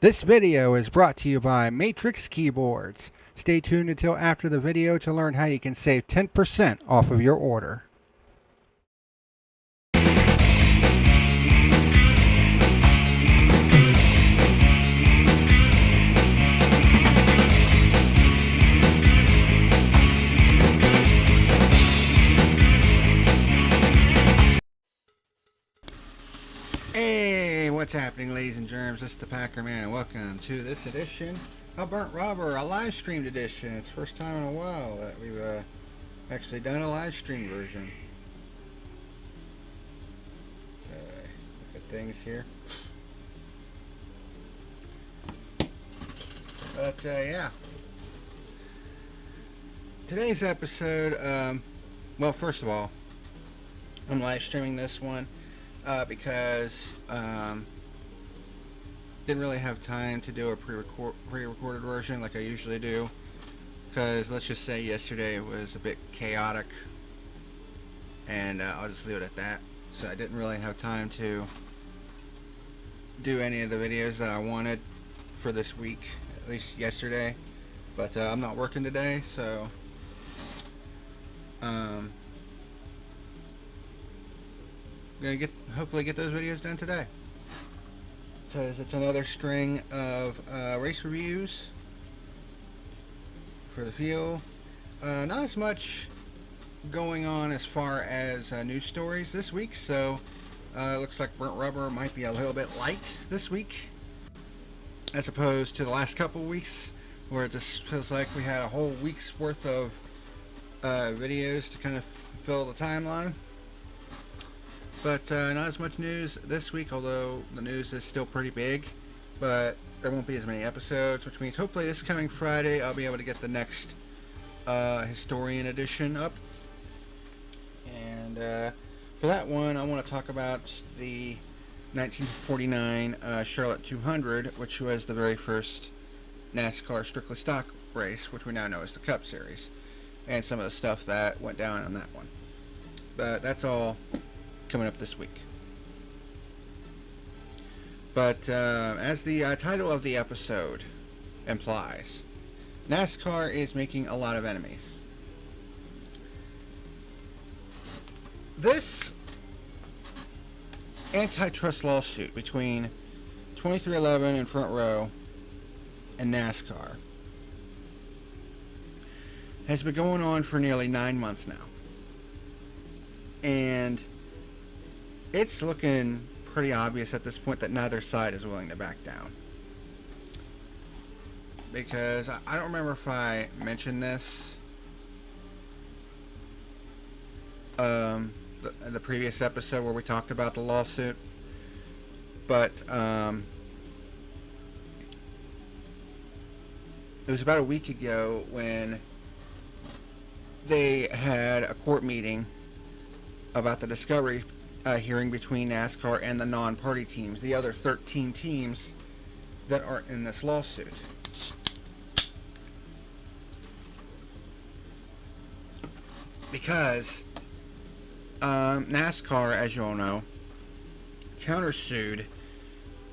This video is brought to you by Matrix Keyboards. Stay tuned until after the video to learn how you can save 10% off of your order. Hey, what's happening, ladies and germs? This is the PackerMan, and welcome to this edition of Burnt Rubber, a live streamed edition. It's the first time in a while that we've actually done a live stream version. So, look at things here. But yeah, today's episode. Well, first of all, I'm live streaming this one. Because didn't really have time to do a pre-recorded version like I usually do, because let's just say yesterday was a bit chaotic, and I'll just leave it at that. So I didn't really have time to do any of the videos that I wanted for this week, at least yesterday. But I'm not working today, so I'm gonna hopefully get those videos done today, because it's another string of race reviews for the field. Not as much going on as far as news stories this week, so it looks like Burnt Rubber might be a little bit light this week, as opposed to the last couple of weeks, where it just feels like we had a whole week's worth of videos to kind of fill the timeline. But not as much news this week, although the news is still pretty big. But there won't be as many episodes, which means hopefully this coming Friday I'll be able to get the next Historian edition up. And for that one, I want to talk about the 1949 Charlotte 200, which was the very first NASCAR Strictly Stock race, which we now know as the Cup Series, and some of the stuff that went down on that one. But that's all coming up this week. But as the title of the episode implies, NASCAR is making a lot of enemies. This antitrust lawsuit between 2311 and Front Row and NASCAR has been going on for nearly 9 months now, and it's looking pretty obvious at this point that neither side is willing to back down. Because I don't remember if I mentioned this the previous episode where we talked about the lawsuit, but it was about a week ago when they had a court meeting about the discovery hearing between NASCAR and the non-party teams, the other 13 teams that are in this lawsuit. Because NASCAR, as you all know, countersued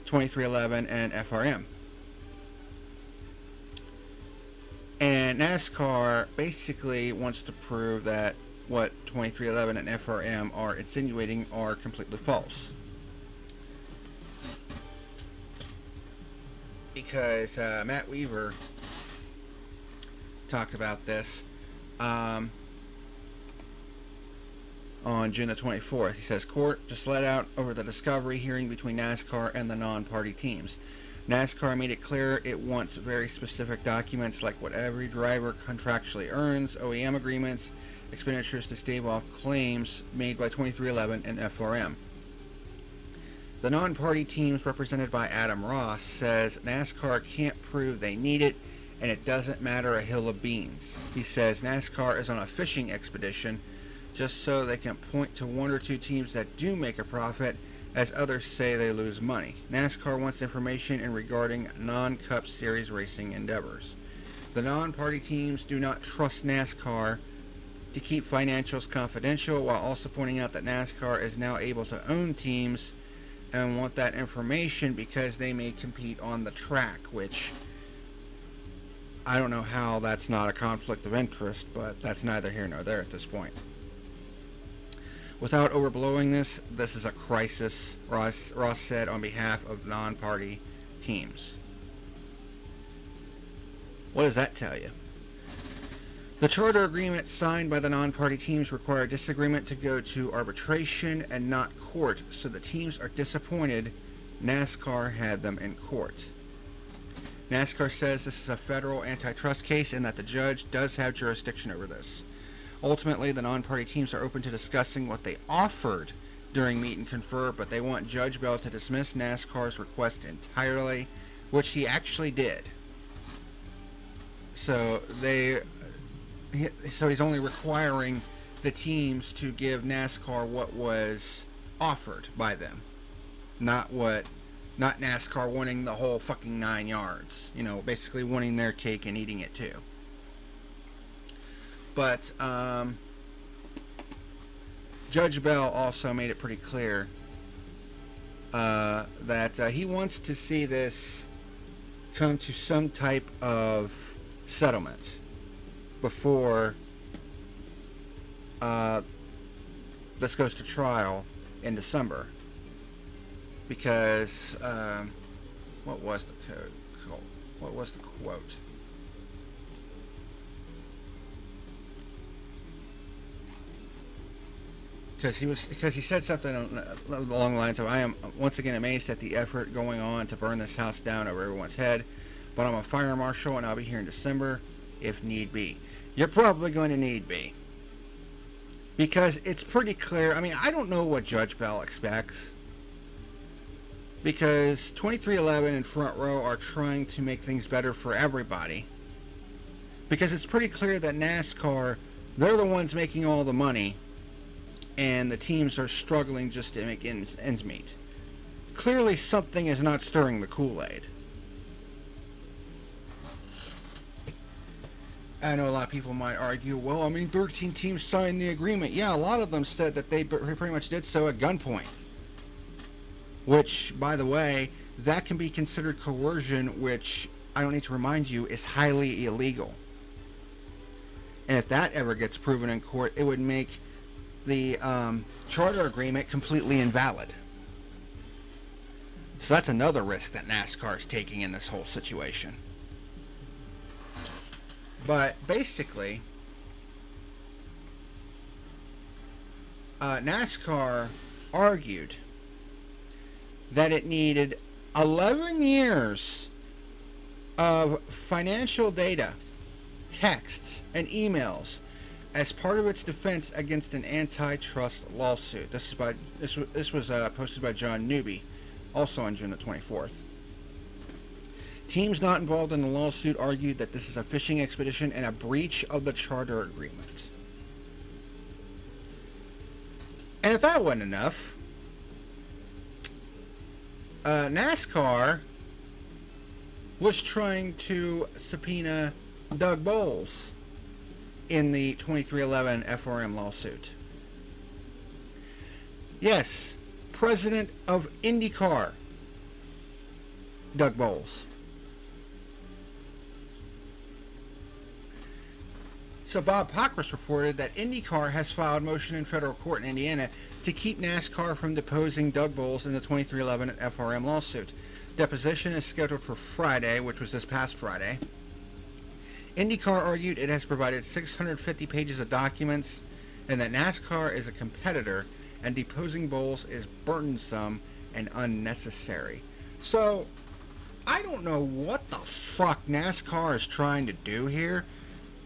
2311 and FRM. And NASCAR basically wants to prove that what 2311 and FRM are insinuating are completely false. Because Matt Weaver talked about this on June the 24th. He says, "Court just let out over the discovery hearing between NASCAR and the non-party teams. NASCAR made it clear it wants very specific documents like what every driver contractually earns, OEM agreements, expenditures to stave off claims made by 2311 and FRM. The non-party teams, represented by Adam Ross, says NASCAR can't prove they need it, and it doesn't matter a hill of beans. He says NASCAR is on a fishing expedition just so they can point to one or two teams that do make a profit, as others say they lose money. NASCAR wants information in regarding non-Cup Series racing endeavors. The non-party teams do not trust NASCAR to keep financials confidential, while also pointing out that NASCAR is now able to own teams and want that information because they may compete on the track, which I don't know how that's not a conflict of interest, but that's neither here nor there at this point. Without overblowing this is a crisis, Ross said on behalf of non-party teams. What does that tell you? The charter agreement signed by the non-party teams require disagreement to go to arbitration and not court, so the teams are disappointed NASCAR had them in court. NASCAR says this is a federal antitrust case and that the judge does have jurisdiction over this. Ultimately, the non-party teams are open to discussing what they offered during meet and confer, but they want Judge Bell to dismiss NASCAR's request entirely, which he actually did. So he's only requiring the teams to give NASCAR what was offered by them, not NASCAR wanting the whole fucking 9 yards. You know, basically wanting their cake and eating it too. But Judge Bell also made it pretty clear that he wants to see this come to some type of settlement before this goes to trial in December. Because what was the code? What was the quote? Because he said something along the lines of, "I am once again amazed at the effort going on to burn this house down over everyone's head, but I'm a fire marshal and I'll be here in December if need be." You're probably going to need be, because it's pretty clear. I mean, I don't know what Judge Bell expects, because 2311 and Front Row are trying to make things better for everybody, because it's pretty clear that NASCAR, they're the ones making all the money, and the teams are struggling just to make ends meet. Clearly something is not stirring the Kool-Aid. I know a lot of people might argue, well, I mean, 13 teams signed the agreement. Yeah, a lot of them said that they pretty much did so at gunpoint. Which, by the way, that can be considered coercion, which, I don't need to remind you, is highly illegal. And if that ever gets proven in court, it would make the charter agreement completely invalid. So that's another risk that NASCAR is taking in this whole situation. But basically, NASCAR argued that it needed 11 years of financial data, texts, and emails as part of its defense against an antitrust lawsuit. This was posted by John Newby, also on June the 24th. Teams not involved in the lawsuit argued that this is a fishing expedition and a breach of the charter agreement. And if that wasn't enough, NASCAR was trying to subpoena Doug Bowles in the 2311 FRM lawsuit. Yes, president of IndyCar, Doug Bowles. So Bob Pockris reported that IndyCar has filed motion in federal court in Indiana to keep NASCAR from deposing Doug Bowles in the 2311 FRM lawsuit. Deposition is scheduled for Friday, which was this past Friday. IndyCar argued it has provided 650 pages of documents and that NASCAR is a competitor and deposing Bowles is burdensome and unnecessary. So, I don't know what the fuck NASCAR is trying to do here,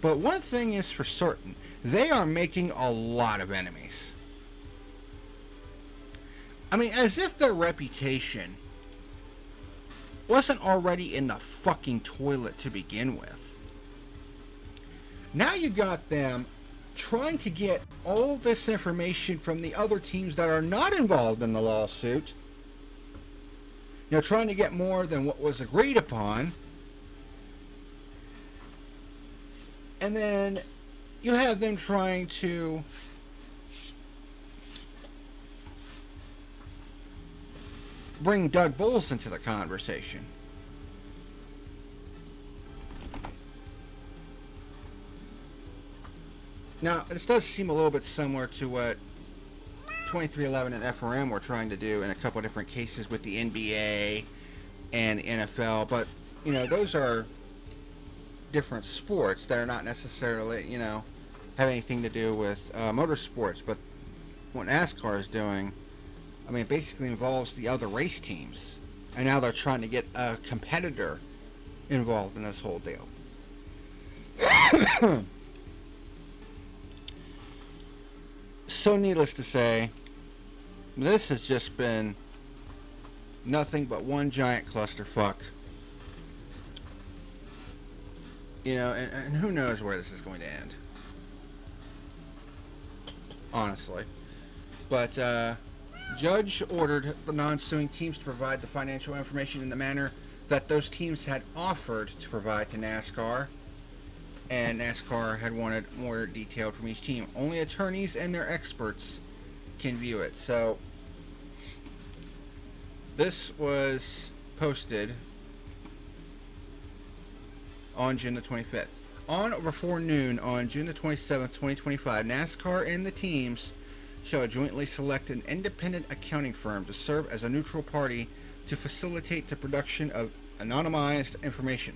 but one thing is for certain, they are making a lot of enemies. I mean, as if their reputation wasn't already in the fucking toilet to begin with. Now you got them trying to get all this information from the other teams that are not involved in the lawsuit. You know, trying to get more than what was agreed upon. And then you have them trying to bring Doug Bowles into the conversation. Now, this does seem a little bit similar to what 2311 and FRM were trying to do in a couple of different cases with the NBA and the NFL, but, you know, those are different sports that are not necessarily, you know, have anything to do with motorsports. But what NASCAR is doing, I mean, it basically involves the other race teams, and now they're trying to get a competitor involved in this whole deal. So needless to say, this has just been nothing but one giant clusterfuck. You know, and who knows where this is going to end. Honestly. But, Judge ordered the non-suing teams to provide the financial information in the manner that those teams had offered to provide to NASCAR. And NASCAR had wanted more detailed from each team. Only attorneys and their experts can view it. So, this was posted on June the 25th. On or before noon on June the 27th, 2025, NASCAR and the teams shall jointly select an independent accounting firm to serve as a neutral party to facilitate the production of anonymized information.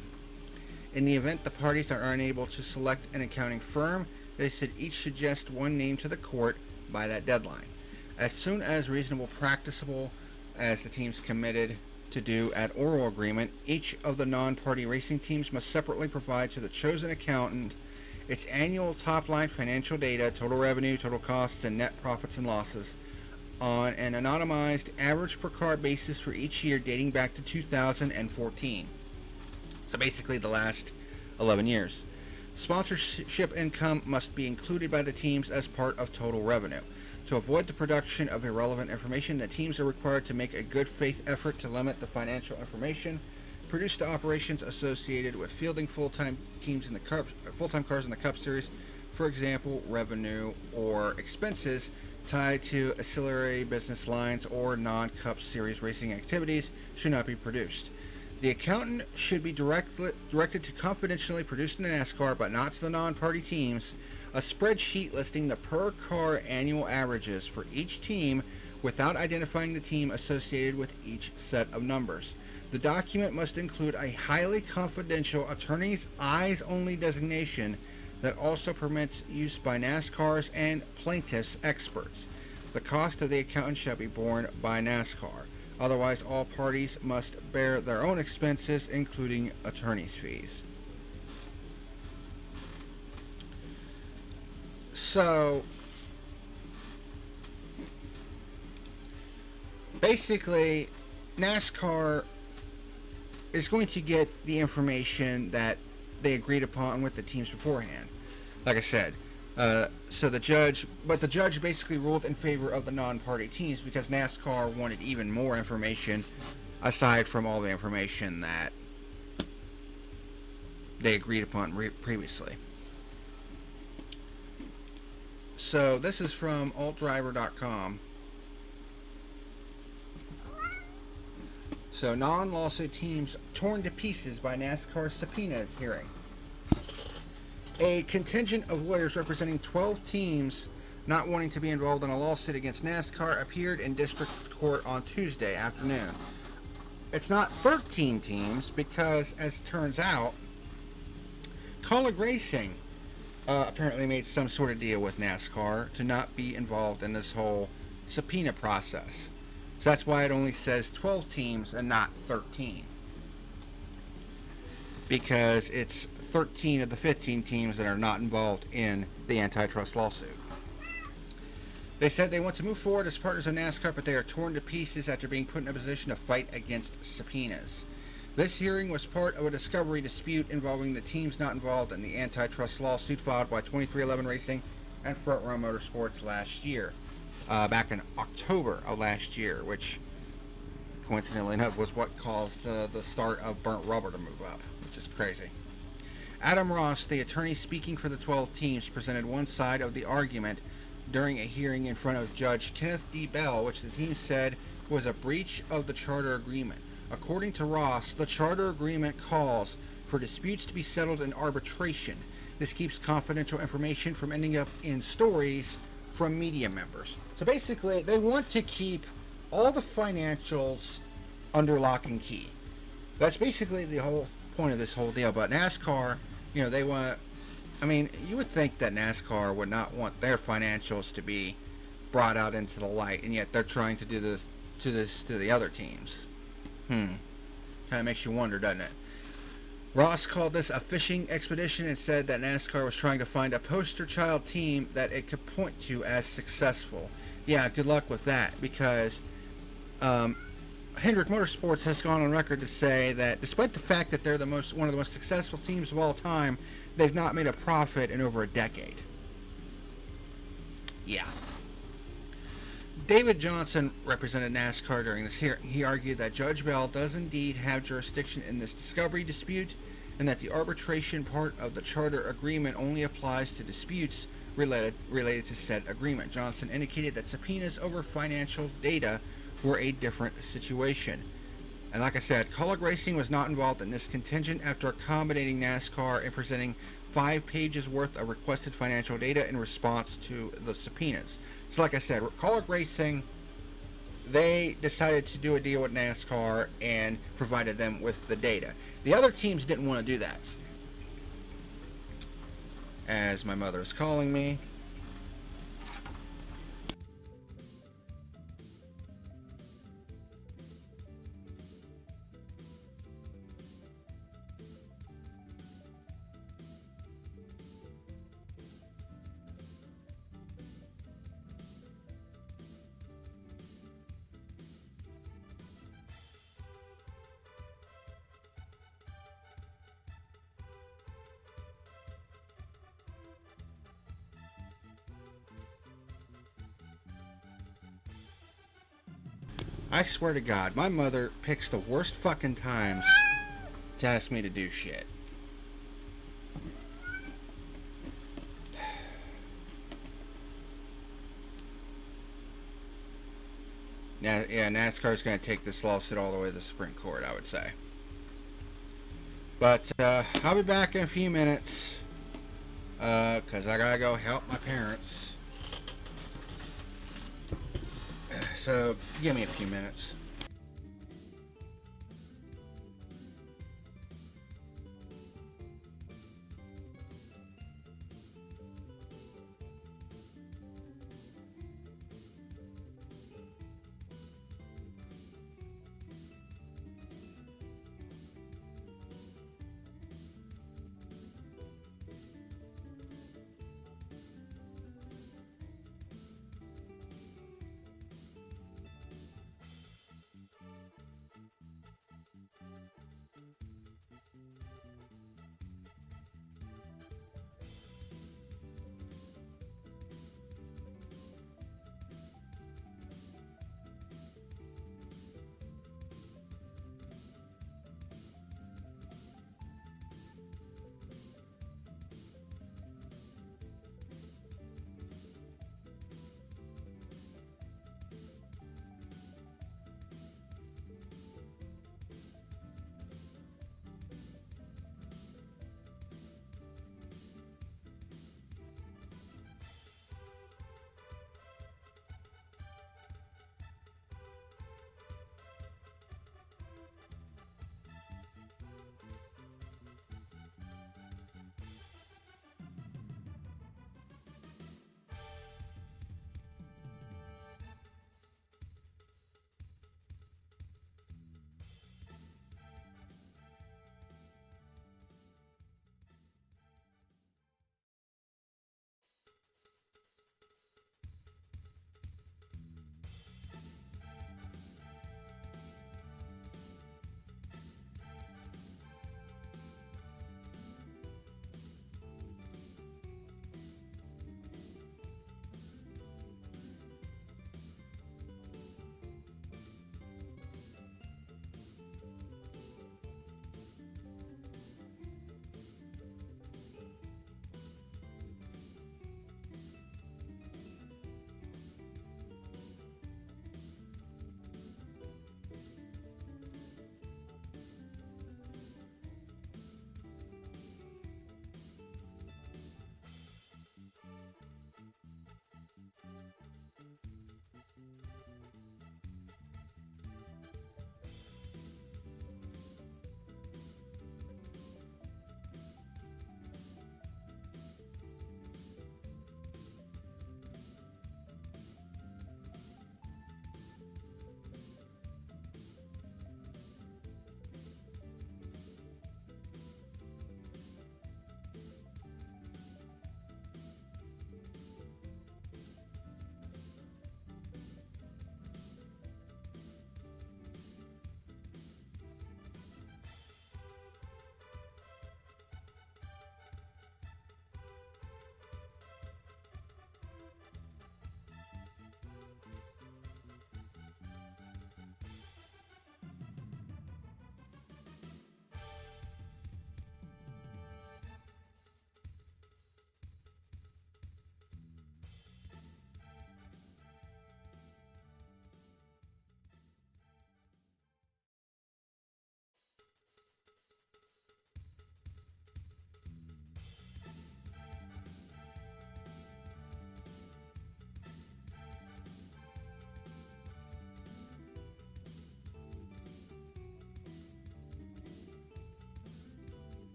In the event the parties are unable to select an accounting firm, they should each suggest one name to the court by that deadline. As soon as reasonable practicable, as the teams committed to do at oral agreement, each of the non-party racing teams must separately provide to the chosen accountant its annual top-line financial data, total revenue, total costs, and net profits and losses on an anonymized average per car basis for each year dating back to 2014. So basically the last 11 years. Sponsorship income must be included by the teams as part of total revenue. To avoid the production of irrelevant information, the teams are required to make a good faith effort to limit the financial information produced to operations associated with fielding full-time cars in the Cup Series. For example, revenue or expenses tied to ancillary business lines or non-Cup Series racing activities should not be produced. The accountant should be directed to confidentially produce to NASCAR, but not to the non-party teams, a spreadsheet listing the per-car annual averages for each team without identifying the team associated with each set of numbers. The document must include a highly confidential attorney's eyes-only designation that also permits use by NASCAR's and plaintiffs' experts. The cost of the accountant shall be borne by NASCAR. Otherwise, all parties must bear their own expenses, including attorney's fees. So, basically, NASCAR is going to get the information that they agreed upon with the teams beforehand. Like I said, so the judge basically ruled in favor of the non-party teams because NASCAR wanted even more information aside from all the information that they agreed upon previously. So this is from altdriver.com. So non-lawsuit teams torn to pieces by NASCAR subpoenas hearing. A contingent of lawyers representing 12 teams not wanting to be involved in a lawsuit against NASCAR appeared in district court on Tuesday afternoon. It's not 13 teams because, as it turns out, Colleague Racing apparently made some sort of deal with NASCAR to not be involved in this whole subpoena process. So that's why it only says 12 teams and not 13. Because it's 13 of the 15 teams that are not involved in the antitrust lawsuit. They said they want to move forward as partners of NASCAR, but they are torn to pieces after being put in a position to fight against subpoenas. This hearing was part of a discovery dispute involving the teams not involved in the antitrust lawsuit filed by 2311 Racing and Front Row Motorsports last year, back in October of last year, which coincidentally enough was what caused the start of burnt rubber to move up, which is crazy. Adam Ross, the attorney speaking for the 12 teams, presented one side of the argument during a hearing in front of Judge Kenneth D. Bell, which the team said was a breach of the charter agreement. According to Ross, the charter agreement calls for disputes to be settled in arbitration. This keeps confidential information from ending up in stories from media members. So basically, they want to keep all the financials under lock and key. That's basically the whole point of this whole deal. But NASCAR, they want. I mean, you would think that NASCAR would not want their financials to be brought out into the light, and yet they're trying to do this to the other teams. Kind of makes you wonder, doesn't it? Ross called this a fishing expedition and said that NASCAR was trying to find a poster child team that it could point to as successful. Yeah, good luck with that, because Hendrick Motorsports has gone on record to say that despite the fact that they're one of the most successful teams of all time, they've not made a profit in over a decade. Yeah. David Johnson represented NASCAR during this hearing. He argued that Judge Bell does indeed have jurisdiction in this discovery dispute, and that the arbitration part of the charter agreement only applies to disputes related to said agreement. Johnson indicated that subpoenas over financial data were a different situation. And like I said, Kaulig Racing was not involved in this contingent after accommodating NASCAR and presenting 5 pages worth of requested financial data in response to the subpoenas. So like I said, Kaulig Racing, they decided to do a deal with NASCAR and provided them with the data. The other teams didn't want to do that. As my mother is calling me. I swear to God, my mother picks the worst fucking times to ask me to do shit. Now, yeah, NASCAR's going to take this lawsuit all the way to the Supreme Court, I would say. But I'll be back in a few minutes because I got to go help my parents. So, give me a few minutes.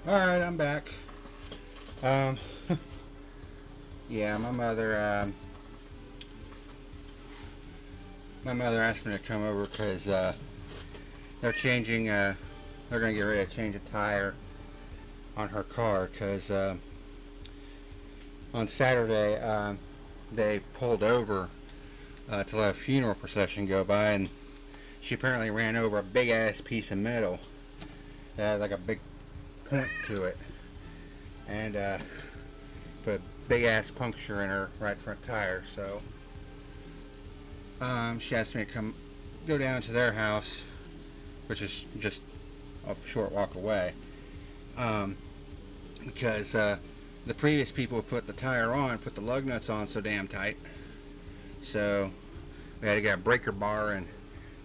Alright, I'm back. Um, yeah, my mother asked me to come over because they're changing, they're going to get ready to change a tire on her car because on Saturday they pulled over to let a funeral procession go by, and she apparently ran over a big ass piece of metal that had like a big point to it, and put a big ass puncture in her right front tire. So she asked me to go down to their house, which is just a short walk away, because the previous people put the tire on, put the lug nuts on so damn tight, so we had to get a breaker bar and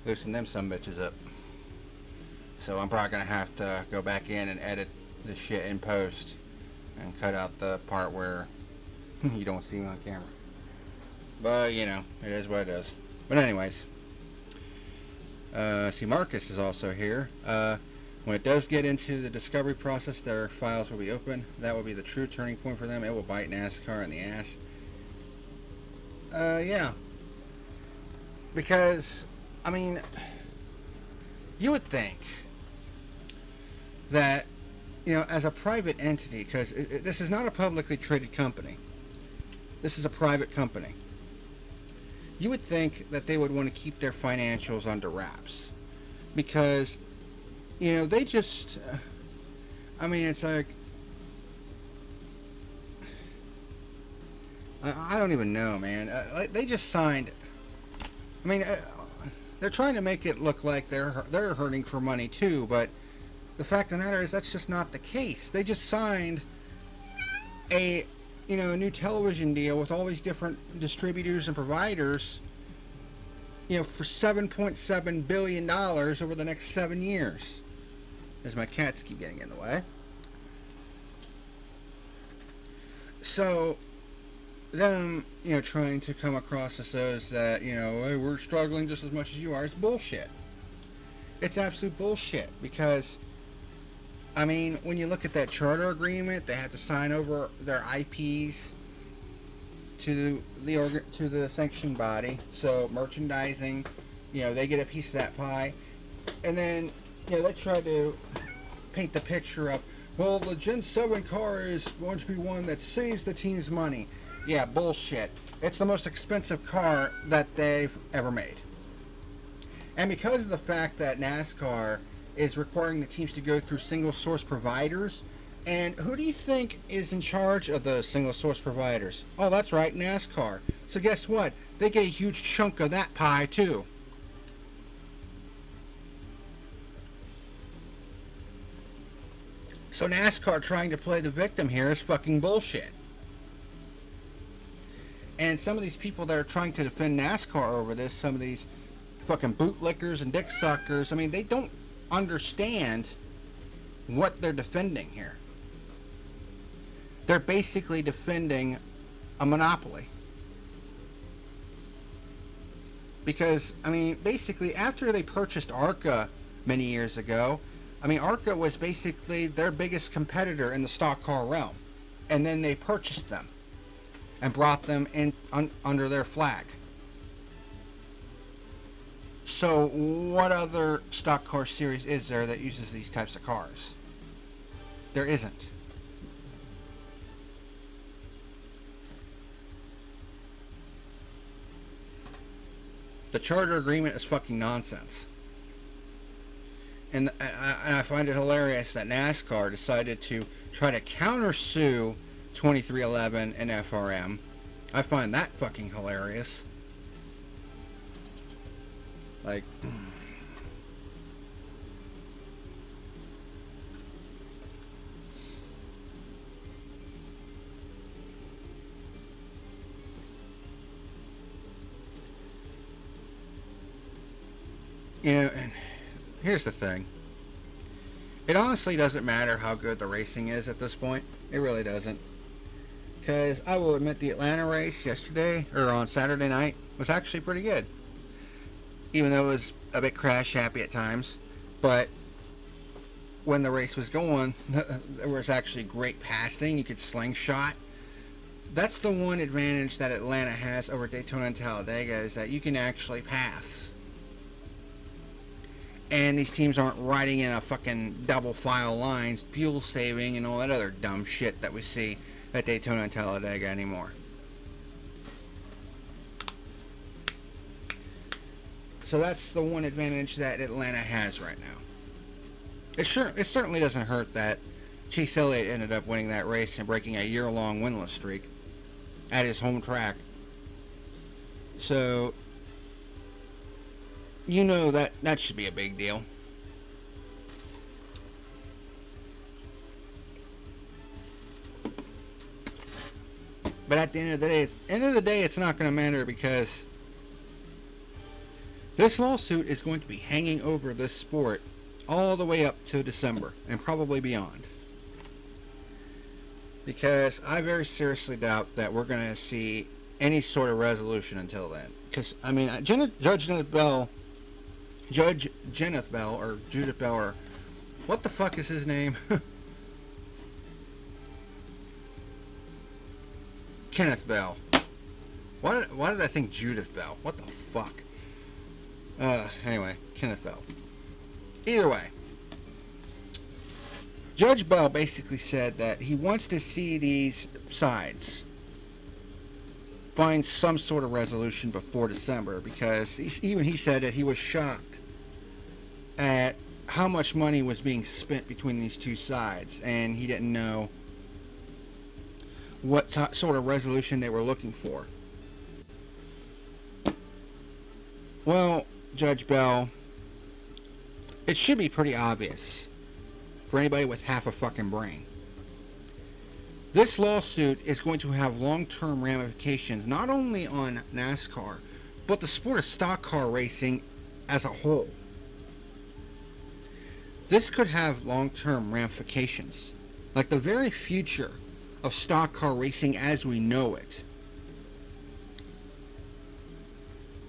loosen them some bitches up. So I'm probably gonna have to go back in and edit the shit in post and cut out the part where you don't see me on camera. But you know, it is what it is. But anyways, see, Marcus is also here. When it does get into the discovery process, their files will be open. That will be the true turning point for them. It will bite NASCAR in the ass. Yeah. Because, I mean, you would think that, you know, as a private entity, because this is not a publicly traded company. This is a private company. You would think that they would want to keep their financials under wraps. Because, you know, they just, I mean, it's like, I don't even know, man. Like, they just signed, I mean, they're trying to make it look like they're hurting for money too, but the fact of the matter is that's just not the case. They just signed a new television deal with all these different distributors and providers, you know, for $7.7 billion over the next 7 years. As my cats keep getting in the way. So, them, you know, trying to come across as those that, you know, hey, we're struggling just as much as you are, is bullshit. It's absolute bullshit, because, I mean, when you look at that charter agreement, they have to sign over their IPs to the sanctioned body. So merchandising, you know, they get a piece of that pie, and then, you know, they try to paint the picture of, well, the Gen 7 car is going to be one that saves the team's money. Yeah, bullshit. It's the most expensive car that they've ever made. And because of the fact that NASCAR is requiring the teams to go through single source providers, and who do you think is in charge of the single source providers? Oh, that's right, NASCAR. So guess what? They get a huge chunk of that pie too. So NASCAR trying to play the victim here is fucking bullshit. And some of these people that are trying to defend NASCAR over this, some of these fucking bootlickers and dick suckers, I mean, they don't understand what they're defending here. They're basically defending a monopoly. Because, I mean, basically, after they purchased ARCA many years ago, I mean, ARCA was basically their biggest competitor in the stock car realm. And then they purchased them and brought them in under their flag. So what other stock car series is there that uses these types of cars? There isn't. The charter agreement is fucking nonsense. And I find it hilarious that NASCAR decided to try to countersue 2311 and FRM. I find that fucking hilarious. Like, you know, and here's the thing. It honestly doesn't matter how good the racing is at this point. It really doesn't. Because I will admit the Atlanta race yesterday, or on Saturday night, was actually pretty good. Even though it was a bit crash happy at times. But when the race was going, there was actually great passing. You could slingshot. That's the one advantage that Atlanta has over Daytona and Talladega, is that you can actually pass. And these teams aren't riding in a fucking double file lines, fuel saving, and all that other dumb shit that we see at Daytona and Talladega anymore. So that's the one advantage that Atlanta has right now. It certainly doesn't hurt that Chase Elliott ended up winning that race and breaking a year-long winless streak at his home track. So, you know that should be a big deal. But at the end of the day, it's not going to matter, because this lawsuit is going to be hanging over this sport all the way up to December and probably beyond. Because I very seriously doubt that we're going to see any sort of resolution until then. Because, I mean, Judge Judith Bell, or Judith Bell, or what the fuck is his name? Kenneth Bell. Why did I think Judith Bell? What the fuck? Anyway, Kenneth Bell. Either way, Judge Bell basically said that he wants to see these sides find some sort of resolution before December, because he said that he was shocked at how much money was being spent between these two sides, and he didn't know what sort of resolution they were looking for. Well, Judge Bell, it should be pretty obvious for anybody with half a fucking brain. This lawsuit is going to have long-term ramifications not only on NASCAR, but the sport of stock car racing as a whole. This could have long-term ramifications, like the very future of stock car racing as we know it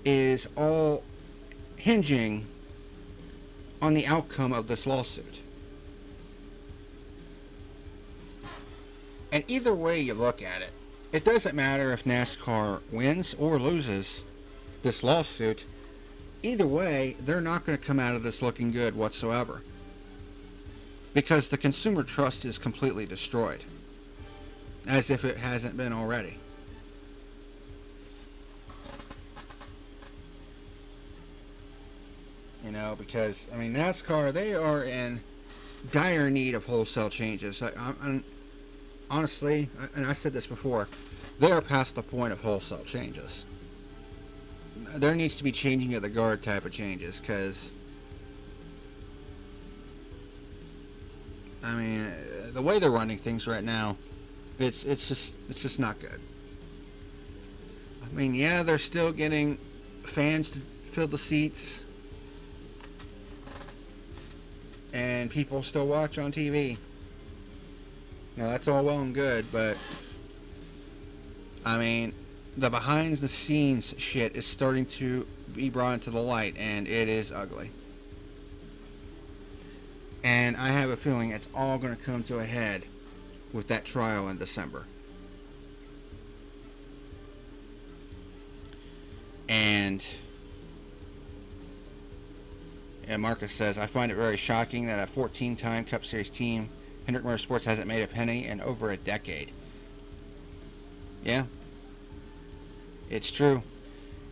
is all hinging on the outcome of this lawsuit. And either way you look at it, it doesn't matter if NASCAR wins or loses this lawsuit. Either way, they're not going to come out of this looking good whatsoever, because the consumer trust is completely destroyed, as if it hasn't been already. You know, because, I mean, NASCAR, they are in dire need of wholesale changes. I'm honestly, and I said this before, they are past the point of wholesale changes. There needs to be changing of the guard type of changes, because, I mean, the way they're running things right now, it's just not good. I mean, yeah, they're still getting fans to fill the seats, and people still watch on TV. Now, that's all well and good, but I mean, the behind the scenes shit is starting to be brought into the light, and it is ugly. And I have a feeling it's all going to come to a head with that trial in December. And Marcus says, I find it very shocking that a 14-time Cup Series team, Hendrick Motorsports, hasn't made a penny in over a decade. Yeah, it's true.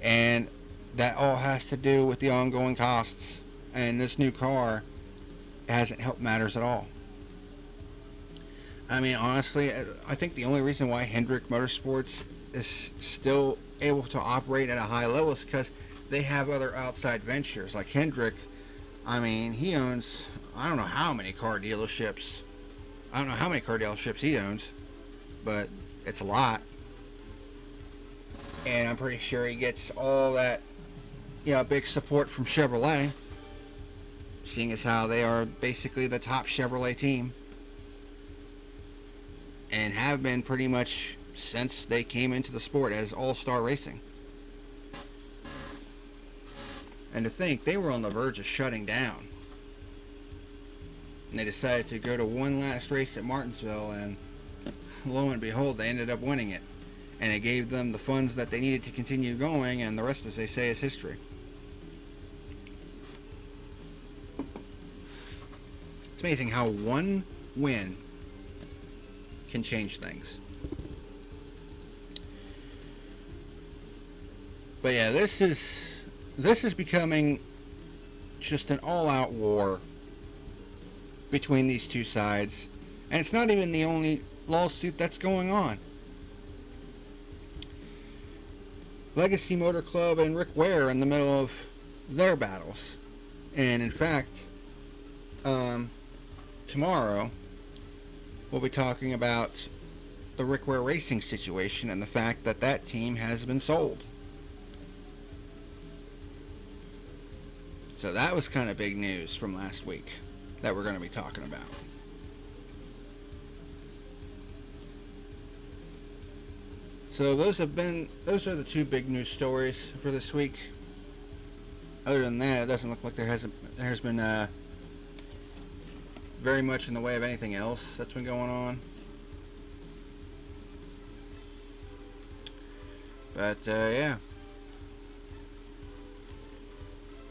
And that all has to do with the ongoing costs. And this new car hasn't helped matters at all. I mean, honestly, I think the only reason why Hendrick Motorsports is still able to operate at a high level is because they have other outside ventures. Like Hendrick, I mean, he owns, I don't know how many car dealerships. I don't know how many car dealerships he owns, but it's a lot. And I'm pretty sure he gets all that, you know, big support from Chevrolet, seeing as how they are basically the top Chevrolet team, and have been pretty much since they came into the sport as All-Star Racing. And to think they were on the verge of shutting down. And they decided to go to one last race at Martinsville, and lo and behold, they ended up winning it. And it gave them the funds that they needed to continue going, and the rest, as they say, is history. It's amazing how one win can change things. But yeah, this is becoming just an all-out war between these two sides, and it's not even the only lawsuit that's going on. Legacy Motor Club and Rick Ware are in the middle of their battles, and in fact, tomorrow we'll be talking about the Rick Ware Racing situation and the fact that that team has been sold. So that was kind of big news from last week that we're going to be talking about. So those are the two big news stories for this week. Other than that, it doesn't look like there has been very much in the way of anything else that's been going on. But yeah,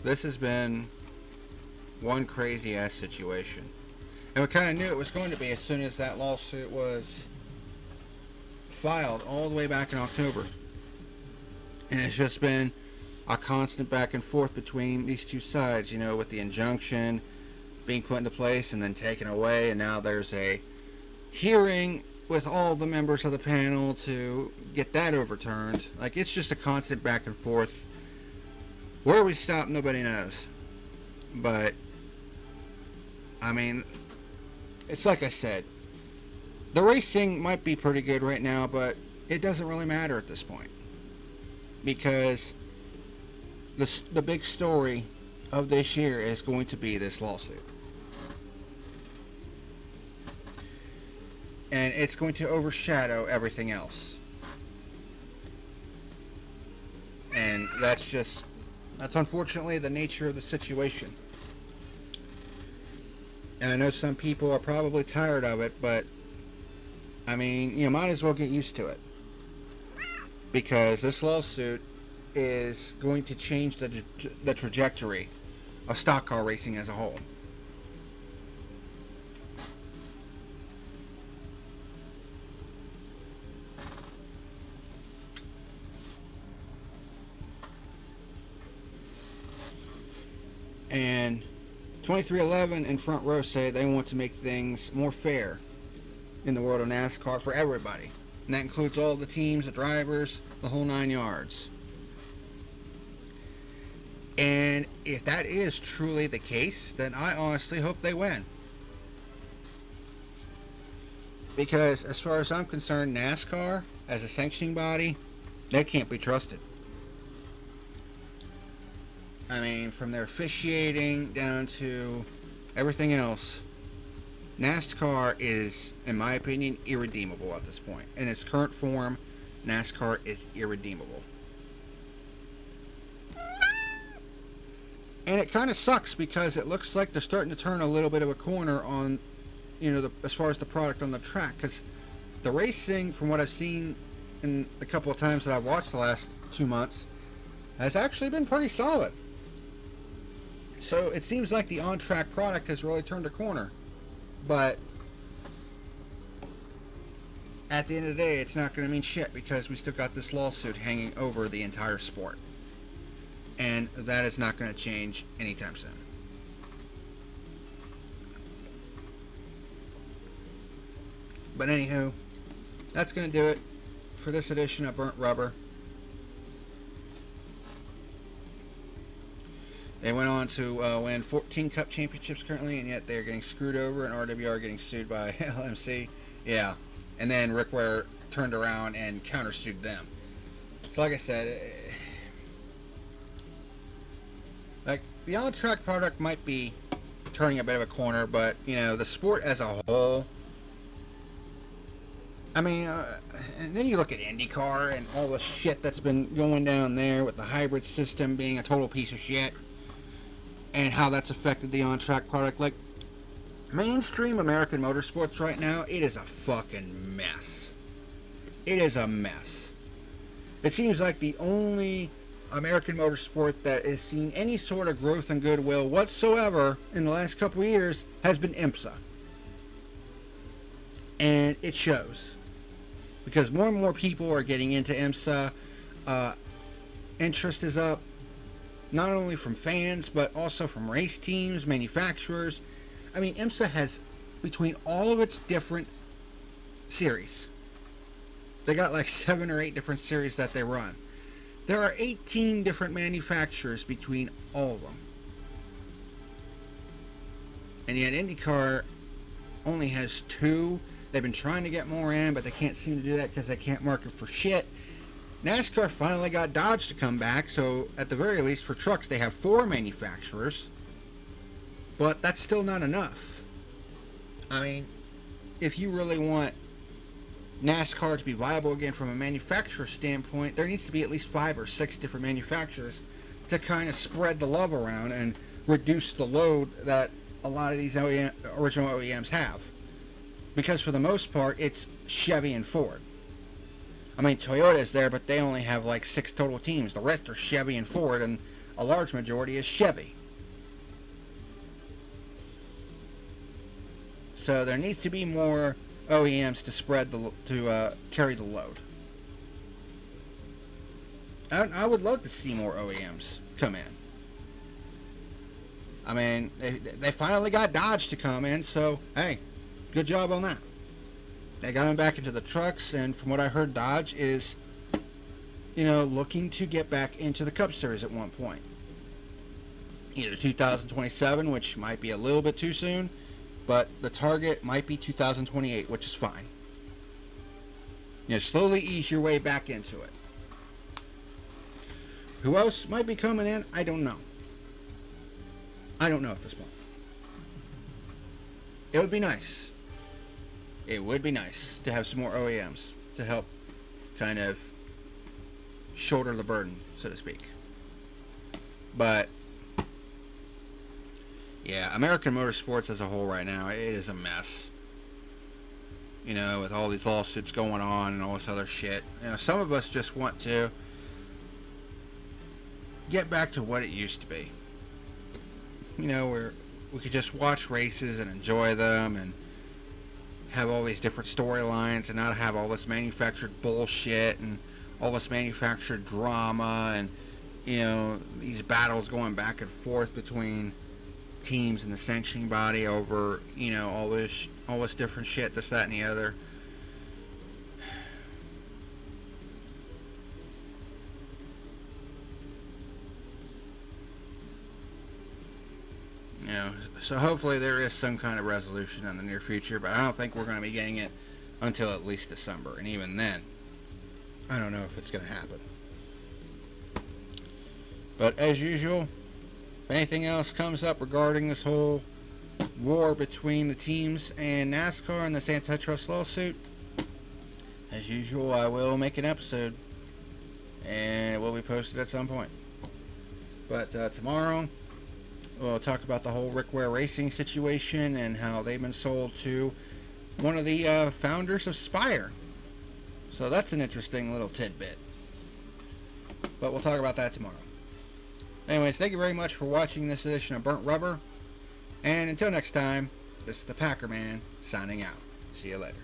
this has been one crazy ass situation, and we kind of knew it was going to be as soon as that lawsuit was filed all the way back in October. And it's just been a constant back and forth between these two sides, you know, with the injunction being put into place and then taken away, and now there's a hearing with all the members of the panel to get that overturned. Like, it's just a constant back and forth. Where we stop, nobody knows. But I mean, it's like I said, the racing might be pretty good right now, but it doesn't really matter at this point, because the big story of this year is going to be this lawsuit, and it's going to overshadow everything else. And that's unfortunately the nature of the situation. And I know some people are probably tired of it, but I mean, you might as well get used to it, because this lawsuit is going to change the trajectory of stock car racing as a whole. And 2311 and Front Row say they want to make things more fair in the world of NASCAR for everybody. And that includes all the teams, the drivers, the whole 9 yards. And if that is truly the case, then I honestly hope they win. Because as far as I'm concerned, NASCAR, as a sanctioning body, they can't be trusted. I mean, from their officiating down to everything else, NASCAR is, in my opinion, irredeemable at this point. In its current form, NASCAR is irredeemable. And it kind of sucks, because it looks like they're starting to turn a little bit of a corner on, you know, as far as the product on the track. Because the racing, from what I've seen in the couple of times that I've watched the last 2 months, has actually been pretty solid. So it seems like the on-track product has really turned a corner. But at the end of the day, it's not going to mean shit, because we still got this lawsuit hanging over the entire sport. And that is not going to change anytime soon. But anywho, that's going to do it for this edition of Burnt Rubber. They went on to win 14 Cup Championships currently, and yet they're getting screwed over, and RWR getting sued by LMC. Yeah. And then Rick Ware turned around and countersued them. So like I said, like, the on-track product might be turning a bit of a corner, but, you know, the sport as a whole, I mean, and then you look at IndyCar and all the shit that's been going down there with the hybrid system being a total piece of shit, and how that's affected the on-track product. Like, Mainstream American motorsports right now, it is a fucking mess. It is a mess. It seems like the only American motorsport that has seen any sort of growth and goodwill whatsoever in the last couple of years has been IMSA. And it shows. Because more and more people are getting into IMSA. Interest is up, not only from fans, but also from race teams, manufacturers. I mean, IMSA has, between all of its different series, they got like 7 or 8 different series that they run. There are 18 different manufacturers between all of them. And yet IndyCar only has 2. They've been trying to get more in, but they can't seem to do that because they can't market for shit. NASCAR finally got Dodge to come back, so at the very least for trucks they have 4 manufacturers. But that's still not enough. I mean, if you really want NASCAR to be viable again from a manufacturer standpoint, there needs to be at least 5 or 6 different manufacturers to kind of spread the love around and reduce the load that a lot of these original OEMs have. Because for the most part, it's Chevy and Ford. I mean, Toyota is there, but they only have like 6 total teams. The rest are Chevy and Ford, and a large majority is Chevy. So there needs to be more OEMs to spread carry the load. I would love to see more OEMs come in. I mean, they finally got Dodge to come in, so hey, good job on that. They got him back into the trucks, and from what I heard, Dodge is, looking to get back into the Cup Series at one point. Either 2027, which might be a little bit too soon, but the target might be 2028, which is fine. Slowly ease your way back into it. Who else might be coming in? I don't know. I don't know at this point. It would be nice. It would be nice to have some more OEMs to help kind of shoulder the burden, so to speak. But yeah, American motorsports as a whole right now, it is a mess. With all these lawsuits going on and all this other shit. Some of us just want to get back to what it used to be. Where we could just watch races and enjoy them and have all these different storylines and not have all this manufactured bullshit and all this manufactured drama and, these battles going back and forth between teams and the sanctioning body over, all this different shit, this, that, and the other. So hopefully there is some kind of resolution in the near future, but I don't think we're going to be getting it until at least December, and even then, I don't know if it's going to happen. But as usual, if anything else comes up regarding this whole war between the teams and NASCAR and this antitrust lawsuit, as usual, I will make an episode, and it will be posted at some point. But tomorrow, we'll talk about the whole Rick Ware Racing situation and how they've been sold to one of the founders of Spire. So that's an interesting little tidbit. But we'll talk about that tomorrow. Anyways, thank you very much for watching this edition of Burnt Rubber. And until next time, this is the PackerMan signing out. See you later.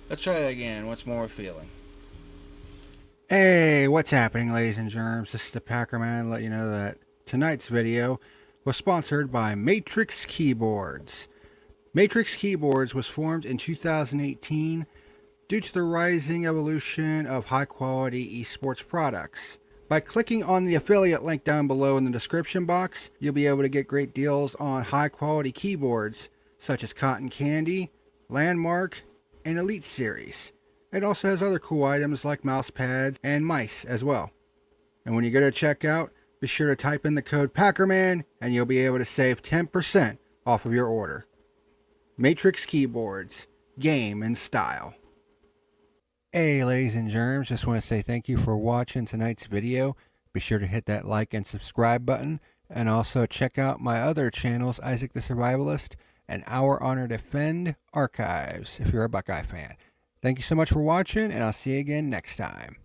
Let's try that again. What's more feeling? Hey, what's happening, ladies and germs? This is the PackerMan. Let you know that tonight's video was sponsored by Matrix Keyboards. Matrix Keyboards was formed in 2018 due to the rising evolution of high-quality esports products. By clicking on the affiliate link down below in the description box, you'll be able to get great deals on high-quality keyboards such as Cotton Candy, Landmark, and Elite Series. It also has other cool items like mouse pads and mice as well. And when you go to checkout, be sure to type in the code PackerMan and you'll be able to save 10% off of your order. Matrix Keyboards, game and style. Hey ladies and germs, just want to say thank you for watching tonight's video. Be sure to hit that like and subscribe button, and also check out my other channels, Isaac the Survivalist and Our Honor Defend Archives, if you're a Buckeye fan. Thank you so much for watching, and I'll see you again next time.